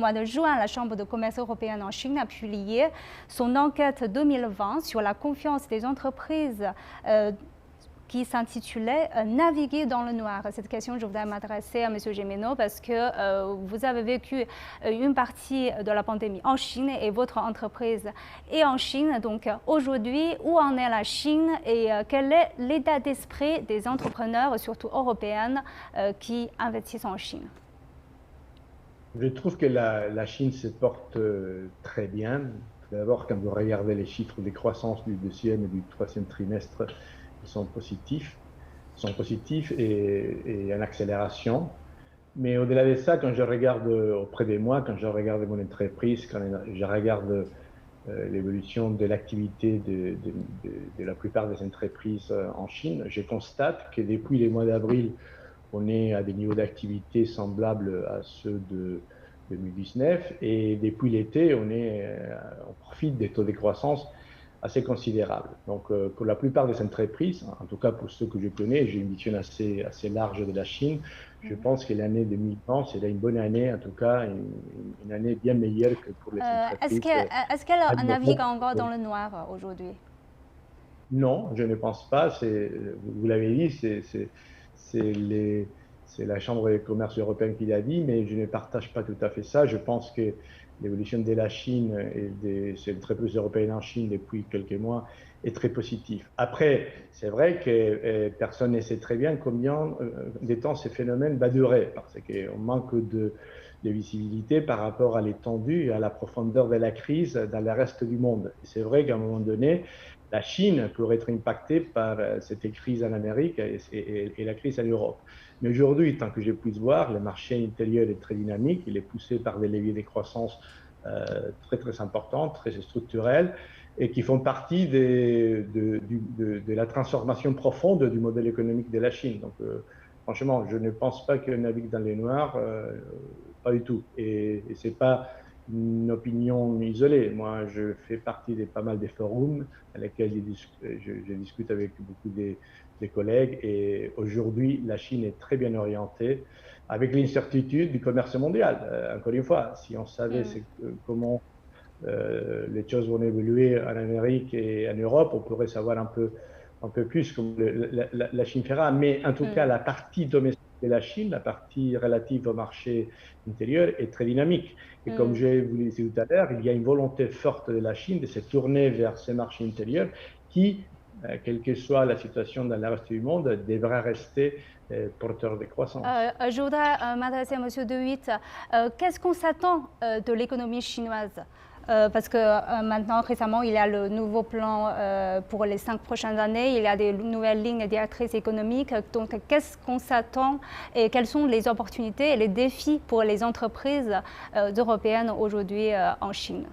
mois de juin, la Chambre de commerce européenne en Chine a publié son enquête 2020 sur la confiance des entreprises qui s'intitulait Naviguer dans le noir. Cette question, je voudrais m'adresser à M. Gémeneau parce que vous avez vécu une partie de la pandémie en Chine et votre entreprise est en Chine. Donc aujourd'hui, où en est la Chine et quel est l'état d'esprit des entrepreneurs, surtout européens, qui investissent en Chine? Je trouve que la Chine se porte très bien. D'abord, quand vous regardez les chiffres des croissances du deuxième et du troisième trimestre, ils sont positifs et en accélération. Mais au-delà de ça, quand je regarde auprès de moi, quand je regarde mon entreprise, quand je regarde l'évolution de l'activité de la plupart des entreprises en Chine, je constate que depuis les mois d'avril, on est à des niveaux d'activité semblables à ceux de 2019 et depuis l'été, on profite des taux de croissance assez considérables. Donc, pour la plupart des entreprises, en tout cas pour ceux que je connais, j'ai une vision assez large de la Chine. Je pense que l'année 2020, c'est une bonne année, en tout cas, une année bien meilleure que pour les entreprises. Est-ce qu'elle navigue encore dans le noir aujourd'hui? Non, je ne pense pas. Vous l'avez dit, c'est la Chambre de commerce européenne qui l'a dit, mais je ne partage pas tout à fait ça. Je pense que l'évolution de la Chine et des entreprises européennes en Chine depuis quelques mois est très positive. Après, c'est vrai que personne ne sait très bien combien de temps ce phénomène va durer, parce qu'on manque de visibilité par rapport à l'étendue et à la profondeur de la crise dans le reste du monde. Et c'est vrai qu'à un moment donné, la Chine pourrait être impactée par cette crise en Amérique et la crise en Europe. Mais aujourd'hui, tant que je puisse voir, le marché intérieur est très dynamique, il est poussé par des leviers de croissance très importants, très structurels, et qui font partie de la transformation profonde du modèle économique de la Chine. Donc, franchement, je ne pense pas qu'elle navigue dans les noirs, pas du tout. Et ce n'est pas une opinion isolée. Moi, je fais partie de pas mal de forums dans lesquels je discute avec beaucoup des collègues. Et aujourd'hui, la Chine est très bien orientée avec l'incertitude du commerce mondial. Encore une fois, si on savait comment les choses vont évoluer en Amérique et en Europe, on pourrait savoir un peu plus comment la Chine fera. Mais en tout cas, la partie domestique de la Chine, la partie relative au marché intérieur est très dynamique. Et comme je vous l'ai dit tout à l'heure, il y a une volonté forte de la Chine de se tourner vers ces marchés intérieurs qui, quelle que soit la situation dans le reste du monde, devra rester porteur de croissance. Je voudrais m'adresser à M. De Witt. Qu'est-ce qu'on s'attend de l'économie chinoise? Parce que maintenant, récemment, il y a le nouveau plan pour les 5 prochaines années, il y a des nouvelles lignes directrices économiques. Donc, qu'est-ce qu'on s'attend et quelles sont les opportunités et les défis pour les entreprises européennes aujourd'hui en Chine?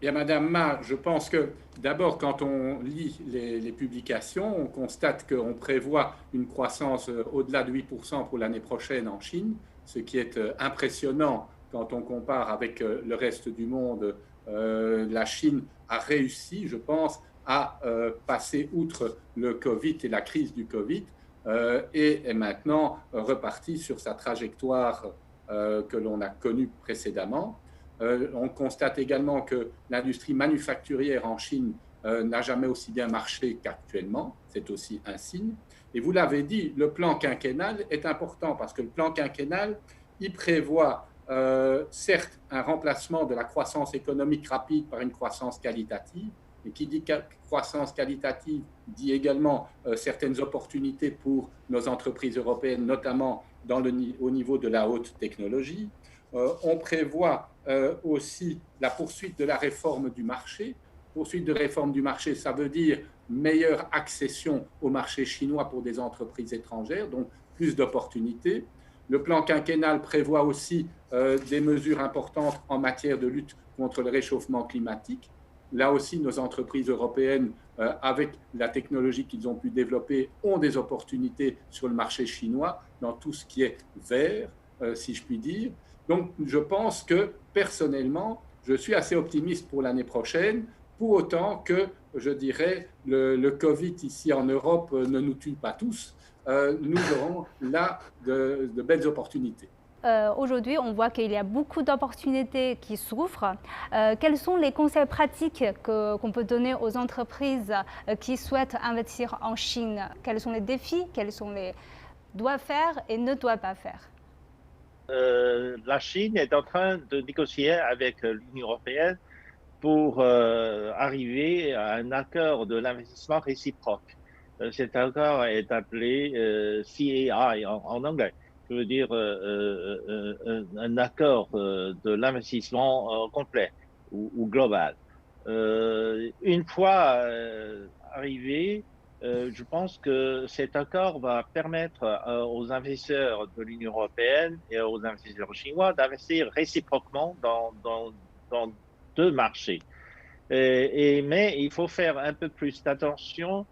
Bien, Madame Ma, je pense que d'abord, quand on lit les publications, on constate qu'on prévoit une croissance au-delà de 8% pour l'année prochaine en Chine, ce qui est impressionnant quand on compare avec le reste du monde. La Chine a réussi, je pense, à passer outre le Covid et la crise du Covid et est maintenant reparti sur sa trajectoire que l'on a connue précédemment. On constate également que l'industrie manufacturière en Chine n'a jamais aussi bien marché qu'actuellement. C'est aussi un signe. Et vous l'avez dit, le plan quinquennal est important parce que le plan quinquennal, il prévoit certes un remplacement de la croissance économique rapide par une croissance qualitative. Et qui dit croissance qualitative dit également certaines opportunités pour nos entreprises européennes, notamment au niveau de la haute technologie. On prévoit aussi la poursuite de la réforme du marché. Poursuite de réforme du marché, ça veut dire meilleure accession au marché chinois pour des entreprises étrangères, donc plus d'opportunités. Le plan quinquennal prévoit aussi des mesures importantes en matière de lutte contre le réchauffement climatique. Là aussi, nos entreprises européennes, avec la technologie qu'ils ont pu développer, ont des opportunités sur le marché chinois dans tout ce qui est vert, si je puis dire. Donc, je pense que, personnellement, je suis assez optimiste pour l'année prochaine, pour autant que, je dirais, le Covid ici en Europe ne nous tue pas tous. Nous aurons là de belles opportunités. aujourd'hui, on voit qu'il y a beaucoup d'opportunités qui s'ouvrent. Quels sont les conseils pratiques qu'on peut donner aux entreprises qui souhaitent investir en Chine? Quels sont les défis? Quels sont les doivent faire et ne doivent pas faire? La Chine est en train de négocier avec l'Union européenne pour arriver à un accord de l'investissement réciproque. Cet accord est appelé CAI en anglais, qui veut dire un accord de l'investissement complet ou global. Une fois arrivé, je pense que cet accord va permettre aux investisseurs de l'Union européenne et aux investisseurs chinois d'investir réciproquement dans deux marchés. Mais il faut faire un peu plus d'attention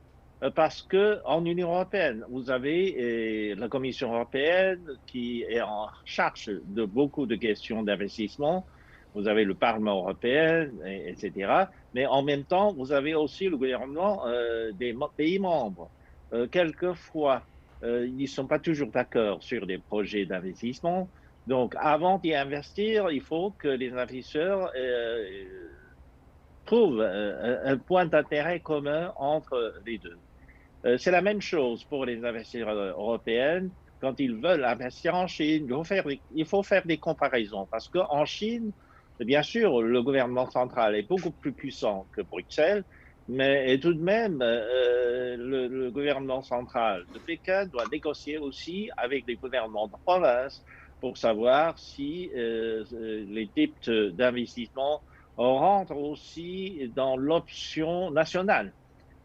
parce qu'en Union européenne, vous avez la Commission européenne qui est en charge de beaucoup de questions d'investissement. Vous avez le Parlement européen, etc. Mais en même temps, vous avez aussi le gouvernement des pays membres. Quelquefois, ils ne sont pas toujours d'accord sur des projets d'investissement. Donc, avant d'y investir, il faut que les investisseurs trouvent un point d'intérêt commun entre les deux. C'est la même chose pour les investisseurs européens. Quand ils veulent investir en Chine, il faut faire des comparaisons parce qu'en Chine, bien sûr, le gouvernement central est beaucoup plus puissant que Bruxelles, mais tout de même, le gouvernement central de Pékin doit négocier aussi avec les gouvernements de province pour savoir si les types d'investissement rentrent aussi dans l'option nationale.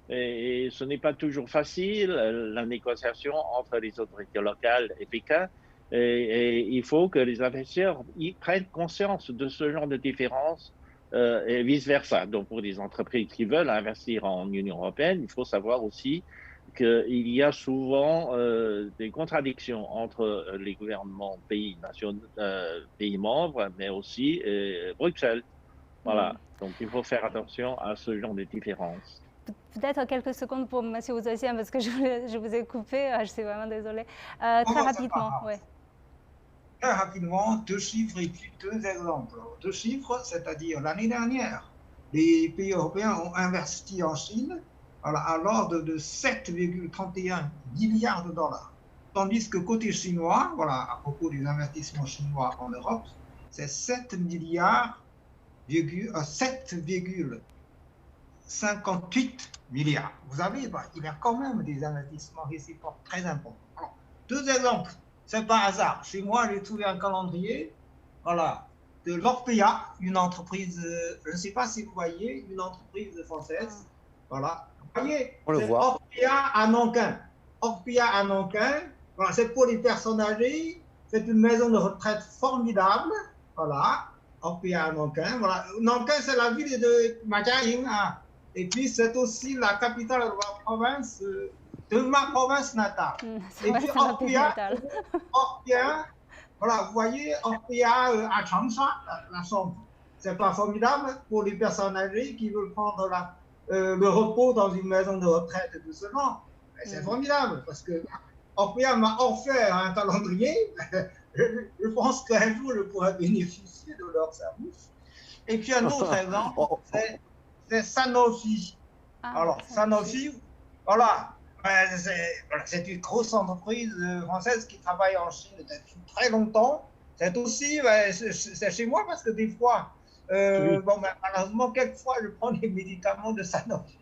Et ce n'est pas toujours facile, la négociation entre les autorités locales et Pékin. Et il faut que les investisseurs y prennent conscience de ce genre de différence et vice-versa. Donc, pour des entreprises qui veulent investir en Union européenne, il faut savoir aussi qu'il y a souvent des contradictions entre les gouvernements pays membres, mais aussi Bruxelles. Voilà. Donc, il faut faire attention à ce genre de différences. Peut-être quelques secondes pour M. Ouzassian, parce que je vous ai coupé, je suis vraiment désolée. Très rapidement, oui. Très rapidement, deux chiffres et puis deux exemples. Deux chiffres, c'est-à-dire l'année dernière, les pays européens ont investi en Chine à l'ordre de 7,31 milliards de dollars. Tandis que côté chinois, à propos des investissements chinois en Europe, c'est 7,58 milliards. Vous avez, il y a quand même des investissements réciproques très importants. Alors, deux exemples. C'est par hasard. Chez moi, j'ai trouvé un calendrier, de l'Orpea, une entreprise, je ne sais pas si vous voyez, une entreprise française. Voilà. Vous voyez, on le voit. Orpea à Nankin. Orpea à Nankin, c'est pour les personnes âgées. C'est une maison de retraite formidable. Orpea à Nankin. Nankin, c'est la ville de Majiayin. Et puis, c'est aussi la capitale de la province. De ma province natale. Et puis Orpea, vous voyez, Orpea à Changsha, la chambre. C'est pas formidable pour les personnes âgées qui veulent prendre le repos dans une maison de retraite de ce genre. C'est formidable parce que Orpea m'a offert un calendrier. Je pense qu'un jour je pourrais bénéficier de leur service. Et puis un autre exemple, c'est Sanofi. Alors, Sanofi, c'est une grosse entreprise française qui travaille en Chine depuis très longtemps. C'est aussi, c'est chez moi parce que des fois, malheureusement, quelquefois, je prends des médicaments de Sanofi.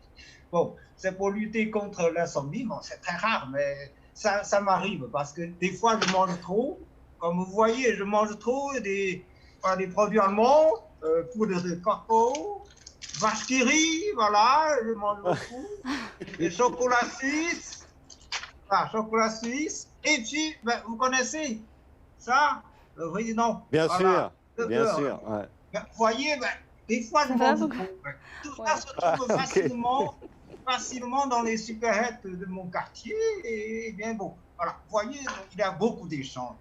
Bon, c'est pour lutter contre l'insomnie. Bon, c'est très rare, mais ça m'arrive parce que des fois, je mange trop. Comme vous voyez, je mange trop des produits allemands, poudre de cacao, vache qui rit, je mange beaucoup. Des chocolats suisses. Chocolat suisse. Et puis, vous connaissez ça, le président. Bien sûr, bien sûr. Ouais. Vous voyez, des fois, je mange beaucoup. Tout ça se trouve facilement dans les supérettes de mon quartier. Et bien bon, vous voyez, il y a beaucoup d'échanges.